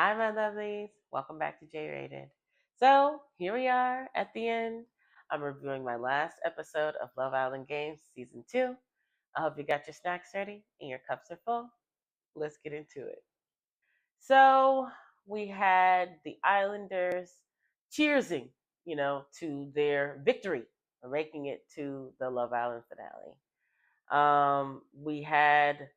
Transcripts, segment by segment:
Hi, my lovelies. Welcome back to JayeRated. So, here we are at the end. I'm reviewing my last episode of Love Island Games Season 2. I hope you got your snacks ready and your cups are full. Let's get into it. So, we had the Islanders cheersing, to their victory for making it to the Love Island finale. We had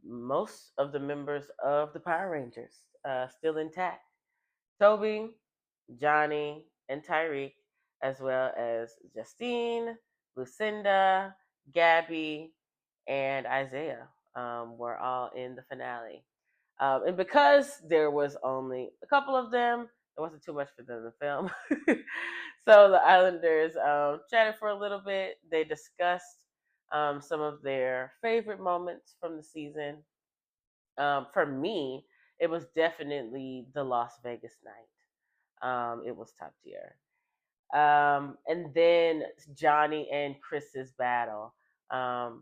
most of the members of the Power Rangers still intact. Toby, Johnny, and Tyrique, as well as Justine, Lucinda, Gabby, and Isiah were all in the finale. And because there was only a couple of them, there wasn't too much for them to film. So the Islanders chatted for a little bit. They discussed some of their favorite moments from the season. For me, it was definitely the Las Vegas night. It was top tier. And then Johnny and Chris's battle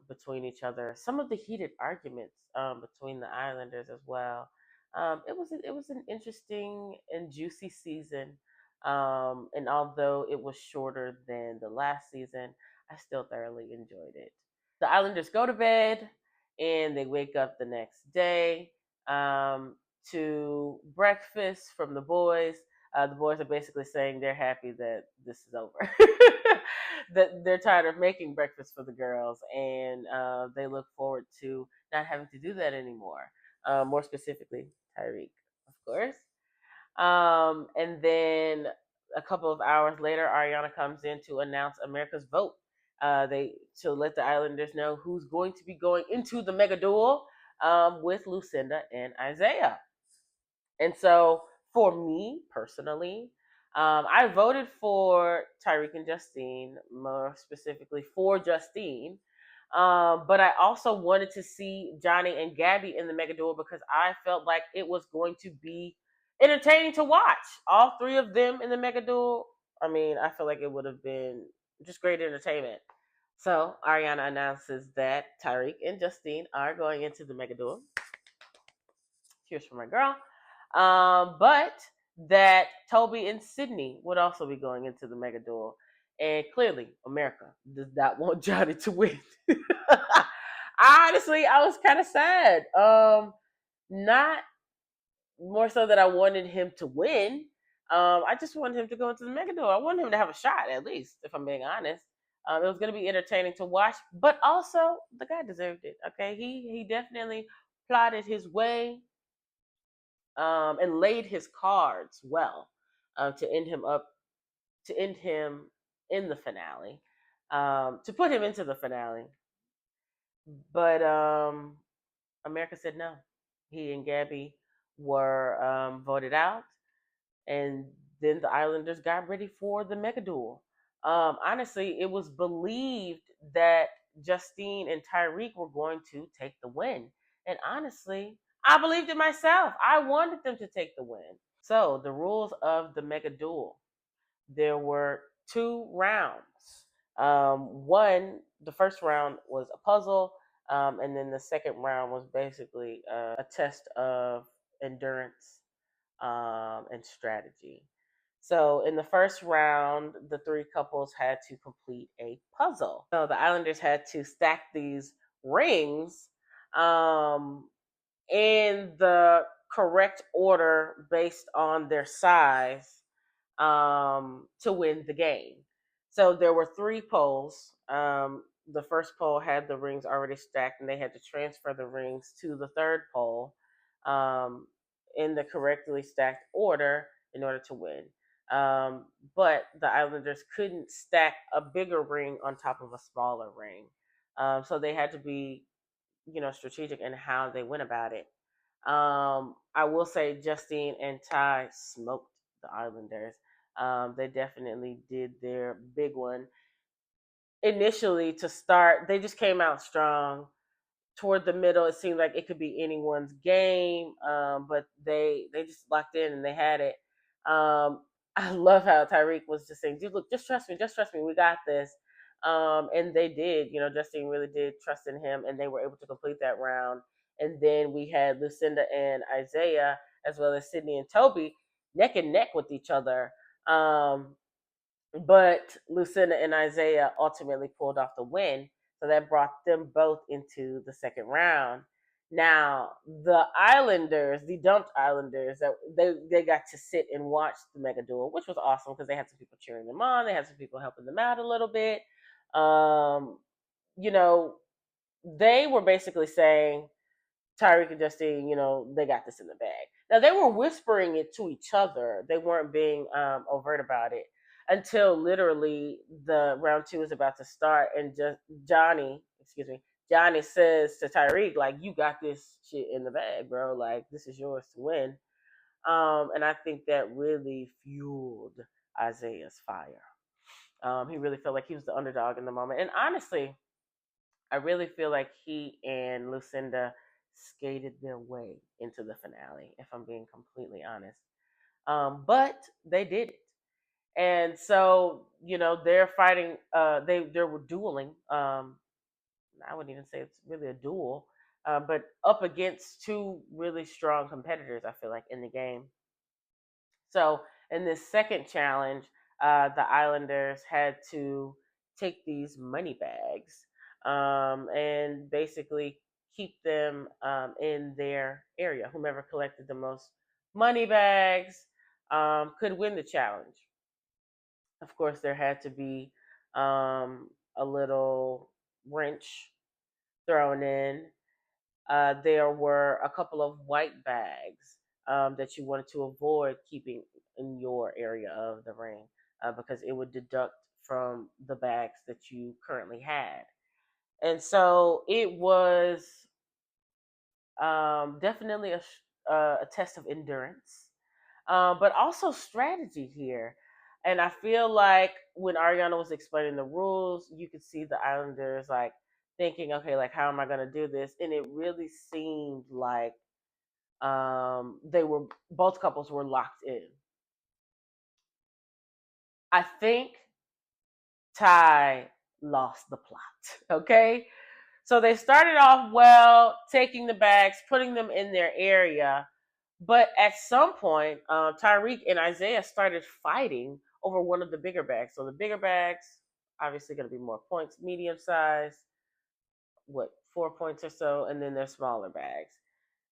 between each other. Some of the heated arguments between the Islanders as well. It was an interesting and juicy season. And although it was shorter than the last season, I still thoroughly enjoyed it. The Islanders go to bed and they wake up the next day um, to breakfast from the boys. The boys are basically saying they're happy that this is over, that they're tired of making breakfast for the girls, and they look forward to not having to do that anymore. More specifically, Tyrique, of course. And then a couple of hours later, Ariana comes in to announce America's vote. They to let the Islanders know who's going to be going into the Mega Duel with Lucinda and Isiah. And so, for me personally, I voted for Tyrique and Justine, more specifically for Justine. But I also wanted to see Johnny and Gabby in the Mega Duel because I felt like it was going to be entertaining to watch. All three of them in the Mega Duel. I mean, I feel like it would have been just great entertainment. So Ariana announces that Tyrique and Justine are going into the Mega Duel. Cheers for my girl. But that Toby and Sydney would also be going into the Mega Duel. And clearly, America does not want Johnny to win. Honestly, I was kind of sad. Not more so that I wanted him to win. I just wanted him to go into the Mega Duel. I wanted him to have a shot, at least, if I'm being honest. It was going to be entertaining to watch, but also the guy deserved it. Okay, he definitely plotted his way and laid his cards well to end him up, to end him in the finale, to put him into the finale. But America said no. He and Gabby were voted out, and then the Islanders got ready for the Mega Duel. Honestly, it was believed that Justine and Tyrique were going to take the win. And honestly, I believed it myself. I wanted them to take the win. So, the rules of the Mega Duel, there were two rounds. The first round was a puzzle, and then the second round was basically a test of endurance and strategy. So in the first round, the three couples had to complete a puzzle. So the Islanders had to stack these rings um, in the correct order based on their size to win the game. So there were three poles. The first pole had the rings already stacked, and they had to transfer the rings to the third pole um, in the correctly stacked order in order to win. But the Islanders couldn't stack a bigger ring on top of a smaller ring. So they had to be, strategic in how they went about it. I will say Justine and Ty smoked the Islanders. They definitely did their big one. Initially, to start, they just came out strong. Toward the middle, it seemed like it could be anyone's game, but they just locked in and they had it. I love how Tyrique was just saying, "Dude, look, just trust me, we got this." And they did. Justine really did trust in him, and they were able to complete that round. And then we had Lucinda and Isiah as well as Sydney and Toby, neck and neck with each other. Um, but Lucinda and Isiah ultimately pulled off the win, so that brought them both into the second round. Now, the Islanders, the dumped Islanders, that they got to sit and watch the Mega Duel, which was awesome because they had some people cheering them on, they had some people helping them out a little bit. Um, you know, they were basically saying Tyrique and Justine, they got this in the bag. Now they were whispering it to each other. They weren't being overt about it until literally the round two is about to start, and just Johnny says to Tyrique, like, "You got this shit in the bag, bro. Like, this is yours to win." And I think that really fueled Isiah's fire. He really felt like he was the underdog in the moment, and honestly, I really feel like he and Lucinda skated their way into the finale, if I'm being completely honest. But they did it. And so, they're fighting, they were dueling. I wouldn't even say it's really a duel, but up against two really strong competitors, I feel like, in the game. So in this second challenge, the Islanders had to take these money bags and basically keep them in their area. Whomever collected the most money bags could win the challenge. Of course, there had to be a little wrench thrown in. There were a couple of white bags that you wanted to avoid keeping in your area of the ring because it would deduct from the bags that you currently had. And so it was definitely a test of endurance, but also strategy here. And I feel like when Ariana was explaining the rules, you could see the Islanders like thinking, okay, like how am I going to do this? And it really seemed like they were both couples were locked in. I think Ty lost the plot. Okay, so they started off well, taking the bags, putting them in their area, but at some point, Tyrique and Isiah started fighting over one of the bigger bags. So the bigger bags, obviously, going to be more points, medium size, 4 points or so, and then their smaller bags.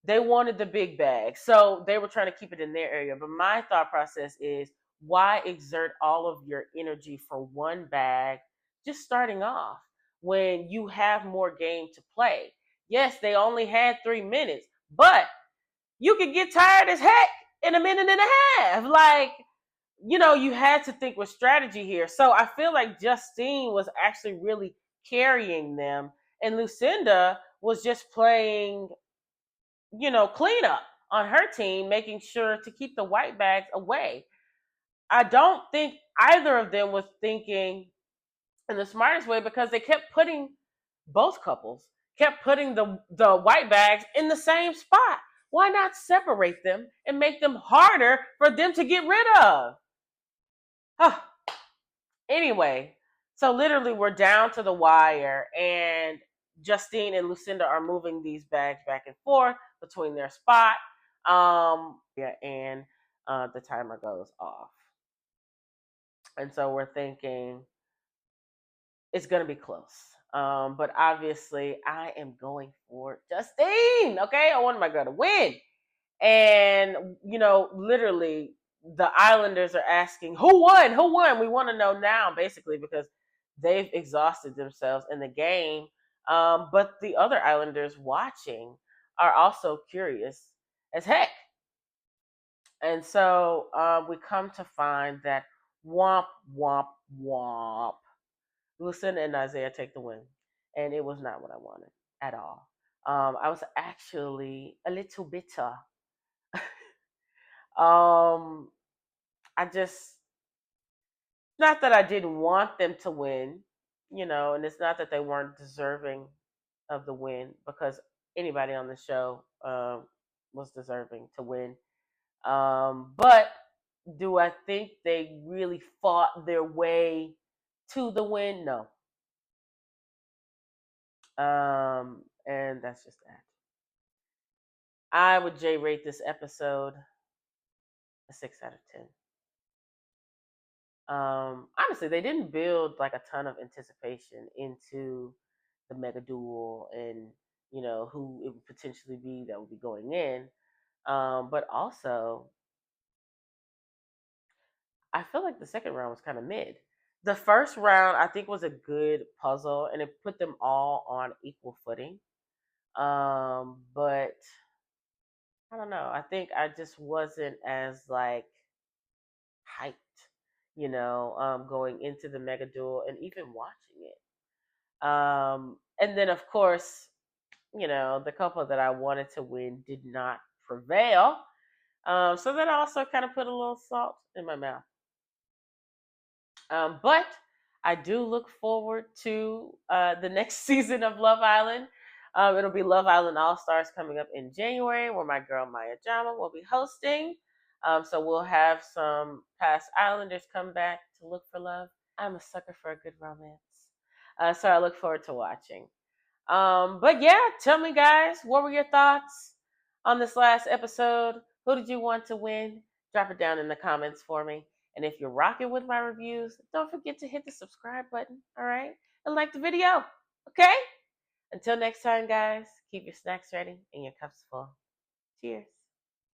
They wanted the big bag. So they were trying to keep it in their area. But my thought process is why exert all of your energy for one bag just starting off when you have more game to play? Yes, they only had 3 minutes, but you could get tired as heck in a minute and a half. Like, you had to think with strategy here. So I feel like Justine was actually really carrying them, and Lucinda was just playing cleanup on her team, making sure to keep the white bags away. I don't think either of them was thinking in the smartest way because they kept putting both couples kept putting the white bags in the same spot. Why not separate them and make them harder for them to get rid of? Anyway, so literally we're down to the wire, and Justine and Lucinda are moving these bags back and forth between their spot. And the timer goes off. And so we're thinking it's going to be close. But obviously, I am going for Justine. Okay, I want my girl to win. And, literally, the Islanders are asking, who won? Who won? We want to know now, basically, because they've exhausted themselves in the game. But the other Islanders watching are also curious as heck. And so we come to find that womp, womp, womp. Lucinda and Isiah take the win. And it was not what I wanted at all. I was actually a little bitter. um, I just, not that I didn't want them to win, and it's not that they weren't deserving of the win because anybody on the show was deserving to win. But do I think they really fought their way to the win? No. And that's just that. I would J rate this episode a 6 out of 10. Honestly, they didn't build like a ton of anticipation into the Mega Duel and who it would potentially be that would be going in. But also, I feel like the second round was kind of mid. The first round, I think, was a good puzzle, and it put them all on equal footing. But I don't know. I think I just wasn't as like hyped, going into the Mega Duel and even watching it. And then of course, the couple that I wanted to win did not prevail. So that also kind of put a little salt in my mouth. But I do look forward to the next season of Love Island. It'll be Love Island All Stars coming up in January, where my girl Maya Jama will be hosting. So we'll have some past Islanders come back to look for love. I'm a sucker for a good romance. So I look forward to watching. But yeah, tell me, guys, what were your thoughts on this last episode? Who did you want to win? Drop it down in the comments for me. And if you're rocking with my reviews, don't forget to hit the subscribe button, all right? And like the video, okay? Until next time, guys, keep your snacks ready and your cups full. Cheers.